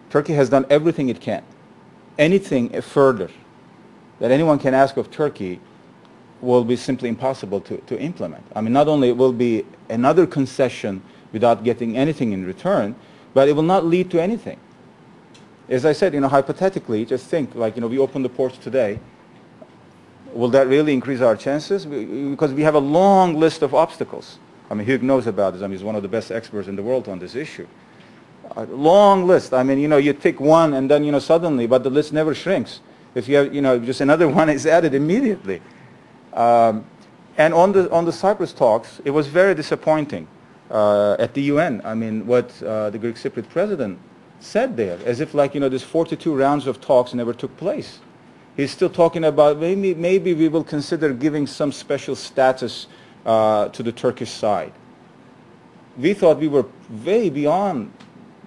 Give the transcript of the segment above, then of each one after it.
Turkey has done everything it can. Anything further that anyone can ask of Turkey will be simply impossible to implement. I mean, not only it will be another concession without getting anything in return, but it will not lead to anything. As I said, hypothetically, just think, like, we open the ports today. Will that really increase our chances? Because we have a long list of obstacles. I mean, Hugh knows about this. I mean, he's one of the best experts in the world on this issue. A long list. I mean, you take one and then, suddenly, but the list never shrinks. If you have, just another one is added immediately. And on the Cyprus talks, it was very disappointing at the UN. I mean, what the Greek Cypriot president said there, as if like, this 42 rounds of talks never took place. He's still talking about maybe we will consider giving some special status to the Turkish side. We thought we were way beyond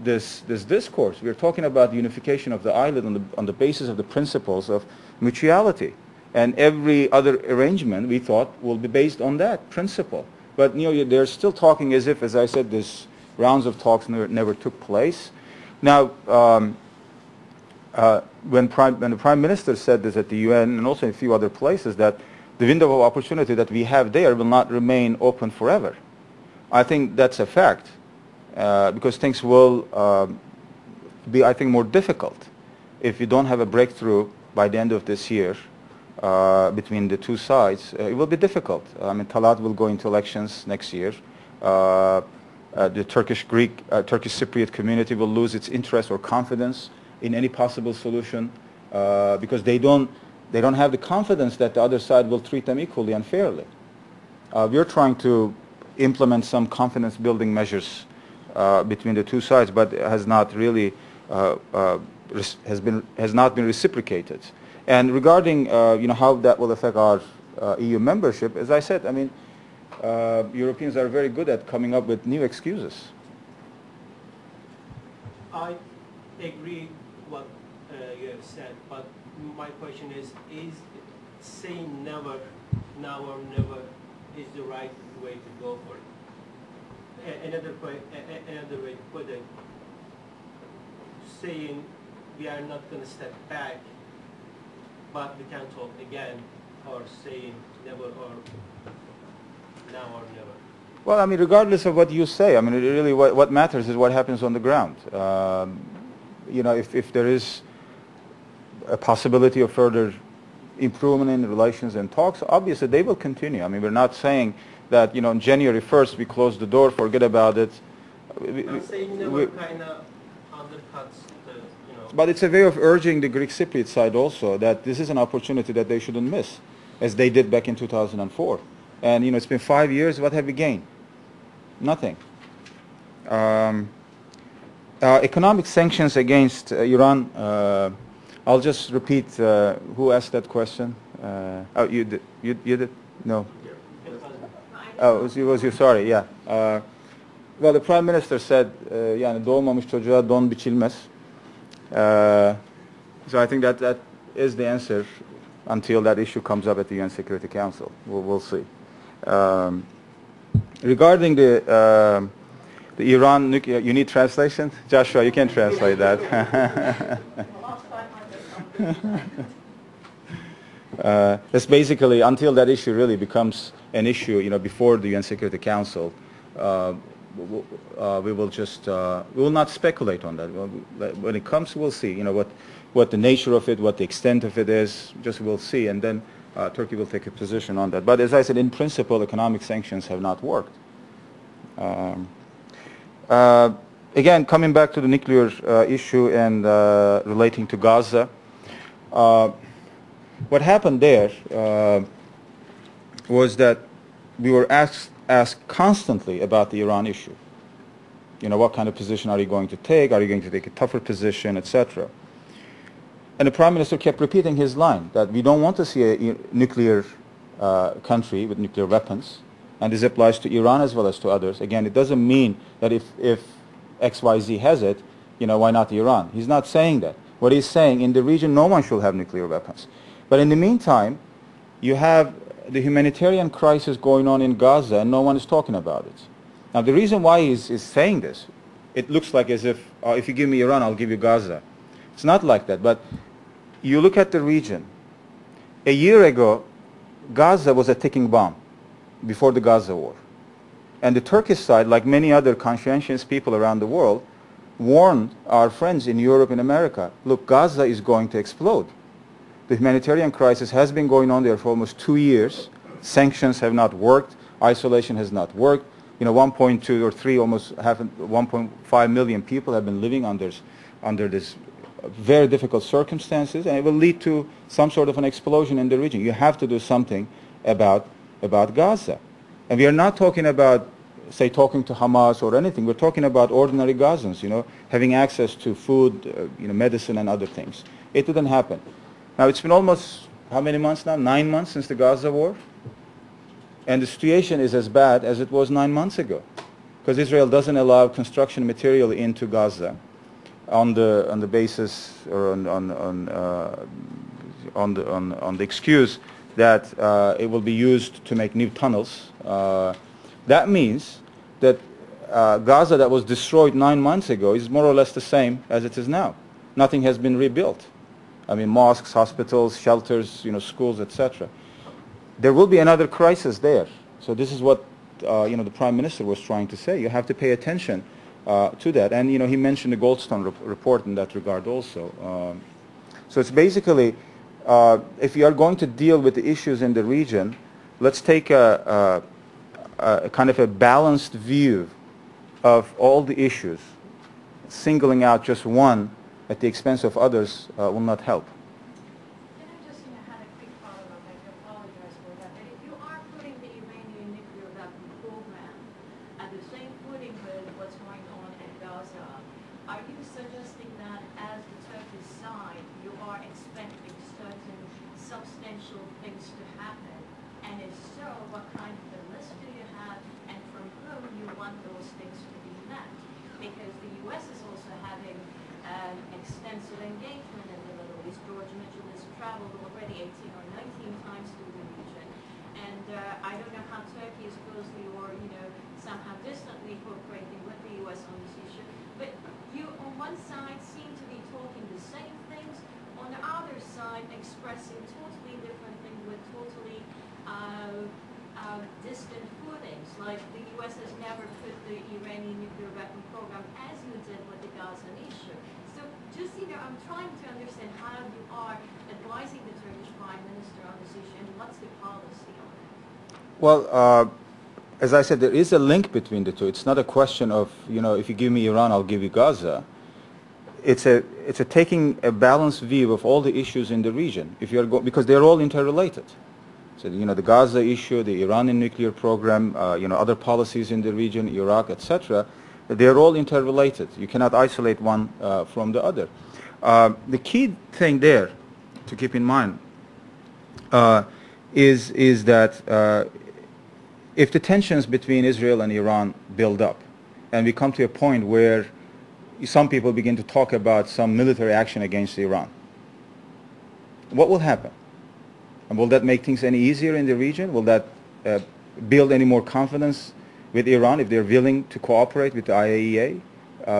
this discourse. We are talking about the unification of the island on the basis of the principles of mutuality. And every other arrangement, we thought, will be based on that principle. But they're still talking as if, as I said, these rounds of talks never took place. Now, when the Prime Minister said this at the UN and also in a few other places, that the window of opportunity that we have there will not remain open forever. I think that's a fact, because things will be, I think, more difficult if you don't have a breakthrough by the end of this year between the two sides. It will be difficult. I mean, Talat will go into elections next year. The Turkish Cypriot community will lose its interest or confidence in any possible solution because they don't have the confidence that the other side will treat them equally and fairly. We are trying to implement some confidence-building measures between the two sides, but it has not really has not been reciprocated. And regarding how that will affect our EU membership, as I said, I mean, Europeans are very good at coming up with new excuses. I agree what you have said, but my question is saying never, now or never, is the right way to go for it? Another way to put it, saying we are not going to step back, but we can talk again, or saying never or now or never. Well, I mean, regardless of what you say, I mean, really what matters is what happens on the ground. If there is a possibility of further improvement in relations and talks, obviously they will continue. I mean, we're not saying that, on January 1st we close the door, forget about it. I'm saying never kind of undercuts the, But it's a way of urging the Greek Cypriot side also that this is an opportunity that they shouldn't miss, as they did back in 2004. And, it's been 5 years, what have we gained? Nothing. Economic sanctions against Iran, I'll just repeat who asked that question. Oh, you did? You did? No. Oh, it was you, sorry, yeah. Well, the Prime Minister said, yani doğmamış çocuğa don biçilmez. So I think that is the answer until that issue comes up at the UN Security Council. We'll see. Regarding the Iran nuclear, you need translation? Joshua, you can translate that. That's basically until that issue really becomes an issue, before the UN Security Council. We will just we will not speculate on that. When it comes, we'll see. What the nature of it, what the extent of it is. Just we'll see, and then Turkey will take a position on that. But as I said, in principle, economic sanctions have not worked. Again, coming back to the nuclear issue and relating to Gaza, what happened there was that we were asked constantly about the Iran issue. What kind of position are you going to take? Are you going to take a tougher position, etc.? And the Prime Minister kept repeating his line that we don't want to see a nuclear country with nuclear weapons. And this applies to Iran as well as to others. Again, it doesn't mean that if XYZ has it, why not Iran? He's not saying that. What he's saying, in the region, no one should have nuclear weapons. But in the meantime, you have the humanitarian crisis going on in Gaza, and no one is talking about it. Now, the reason why he's saying this it looks like as if you give me Iran, I'll give you Gaza. It's not like that. But you look at the region. A year ago, Gaza was a ticking bomb before the Gaza war. And the Turkish side, like many other conscientious people around the world, warned our friends in Europe and America, look, Gaza is going to explode. The humanitarian crisis has been going on there for almost 2 years. Sanctions have not worked. Isolation has not worked. 1.2 or 3, almost 1.5 million people have been living under this very difficult circumstances, and it will lead to some sort of an explosion in the region. You have to do something about Gaza. And we are not talking about, say, talking to Hamas or anything. We're talking about ordinary Gazans, having access to food, medicine and other things. It didn't happen. Now, it's been almost, how many months now? 9 months since the Gaza war. And the situation is as bad as it was 9 months ago, because Israel doesn't allow construction material into Gaza on the basis or on the excuse that it will be used to make new tunnels. That means that Gaza that was destroyed 9 months ago is more or less the same as it is now. Nothing has been rebuilt. I mean, mosques, hospitals, shelters, schools, etc. There will be another crisis there. So this is what the Prime Minister was trying to say. You have to pay attention to that. And he mentioned the Goldstone report in that regard also. So it's basically, if you are going to deal with the issues in the region, let's take a kind of a balanced view of all the issues. Singling out just one at the expense of others will not help. Can I just had a quick follow-up? I apologize for that. But if you are putting the Iranian nuclear weapon program at the same footing with what's going on in Gaza, are you suggesting that as the Turkish side, you are expecting certain substantial things to happen? And if so, what kind of a list do you have, and from whom you want those things to be met? Because the U.S. is also having extensive engagement in the Middle East. George Mitchell has traveled already 18 or 19 times to the region. And I don't know how Turkey is closely or, somehow distantly cooperating with the U.S. on this issue. But you, on one side, seem to be talking the same things. On the other side, expressing totally different things with totally distant footings. Like the U.S. has never put the Iranian nuclear weapon program as you did with the Gaza issue. So just, I'm trying to understand how you are advising the Turkish Prime Minister on this issue and what's the policy on it? Well, as I said, there is a link between the two. It's not a question of, if you give me Iran, I'll give you Gaza. It's a taking a balanced view of all the issues in the region. If you're because they're all interrelated. So, the Gaza issue, the Iranian nuclear program, other policies in the region, Iraq, etc. They're all interrelated. You cannot isolate one from the other. The key thing there to keep in mind is that if the tensions between Israel and Iran build up, and we come to a point where some people begin to talk about some military action against Iran, what will happen? And will that make things any easier in the region? Will that build any more confidence with Iran if they're willing to cooperate with the IAEA,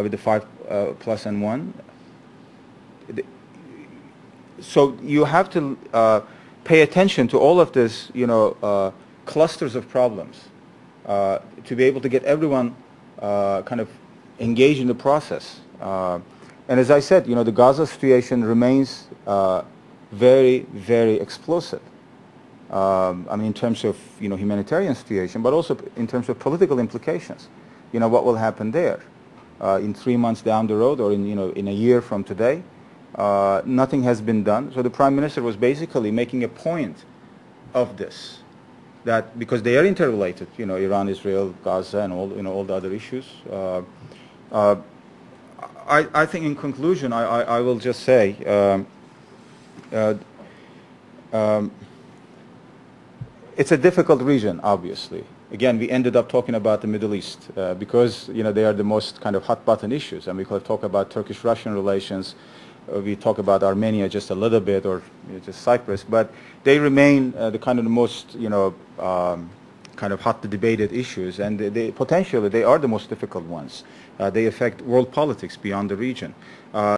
with the 5+1? So you have to pay attention to all of this, clusters of problems to be able to get everyone kind of engaged in the process. And as I said, the Gaza situation remains very, very explosive. In terms of humanitarian situation, but also in terms of political implications. What will happen there in 3 months down the road, or in a year from today? Nothing has been done. So the Prime Minister was basically making a point of this, that because they are interrelated, Iran, Israel, Gaza, and all the other issues. I think in conclusion, I will just say. It's a difficult region, obviously. Again, we ended up talking about the Middle East because they are the most kind of hot-button issues, and we could talk about Turkish-Russian relations. We talk about Armenia just a little bit, or just Cyprus, but they remain the kind of the most kind of hotly debated issues, and potentially they are the most difficult ones. They affect world politics beyond the region.